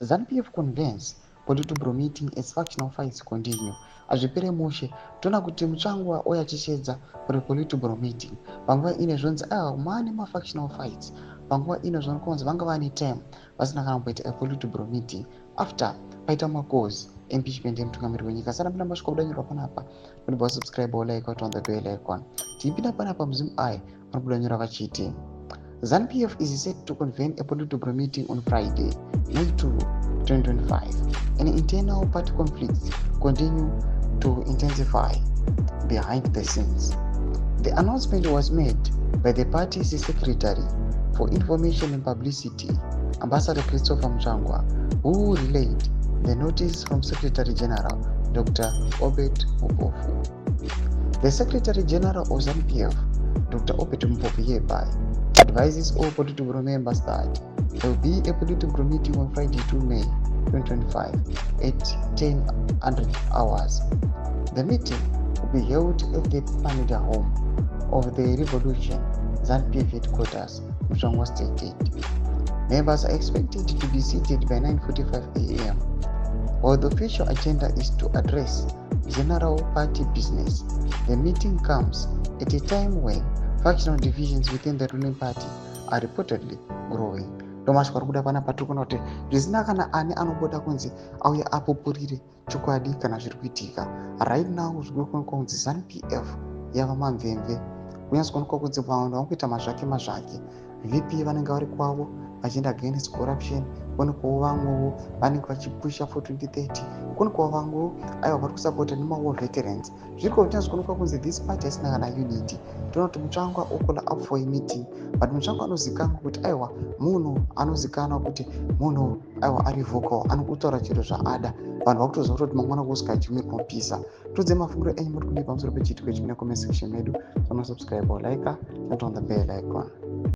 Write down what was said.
ZANU-PF convenes Politburo meeting as factional fights continue. Azvipere mushe tona kuti muchangwa oyachishedza kuri Politburo meeting panguva ine zvonzi mane factional fights panguva ine zvinokonzi vanga vane time vasina kana kumboita Politburo meeting after paita makozi impeachment yemutungamiri wenyika. Sana pina masvika kudanyirwa panapa kunibva subscribe like on the bell icon tipinda panapa muzimu ai panokudanyirwa vachiti ZANU-PF is set to convene a Politburo meeting on Friday, May 2, 2025. And internal party conflicts continue to intensify behind the scenes. The announcement was made by the party's Secretary for Information and Publicity, Ambassador Christopher Mchangwa, who relayed the notice from Secretary General Dr. Obed Mupofu. The Secretary General of ZANU-PF, Dr. Obed Mupofu, hereby advises all Politburo members that there will be a Politburo meeting on Friday, 2 May 2025 at 10:00 hours. The meeting will be held at the PANE home of the Revolution ZANU-PF headquarters, Mchangwa State Gate. Members are expected to be seated by 9:45 a.m. While the official agenda is to address general party business, the meeting comes at a time when factional divisions within the ruling party are reportedly growing. Tomash kuda panapa turikuona kuti zvisina kana ani anoboda kunzi auya apupurire chokwadi kana zviri kuitika. Right now zviri kunzi ZANU-PF yava mamvemve kunyazi kuonekwa kunzi vanhu vakuita mazvake VP vanenge vari kwavo vachienda against corruption, kuonekwawo vamwewo vanenge vachipusha for 2030, kuonekwawo vamwewo aiwa vari kusapota nemawar veterans. Zviri kunyazi kuonekwa kunzi this party hasina kana unity. Toona kuti Muchangwa okola up for a meeting, but Muchangwa anozikanwa kuti aiwa munhu anozikanwa kuti munhu aiwa ari vocal, anotaura chiro zvaada. Vanhu vakutoziva kuti mangwana kusvika Hakudyiwe Rinopisa. Tudze mafungiro enyu muri kudii pamusoro pechitiko ichi mune comment section medu. Subscribe or like and on the bell icon.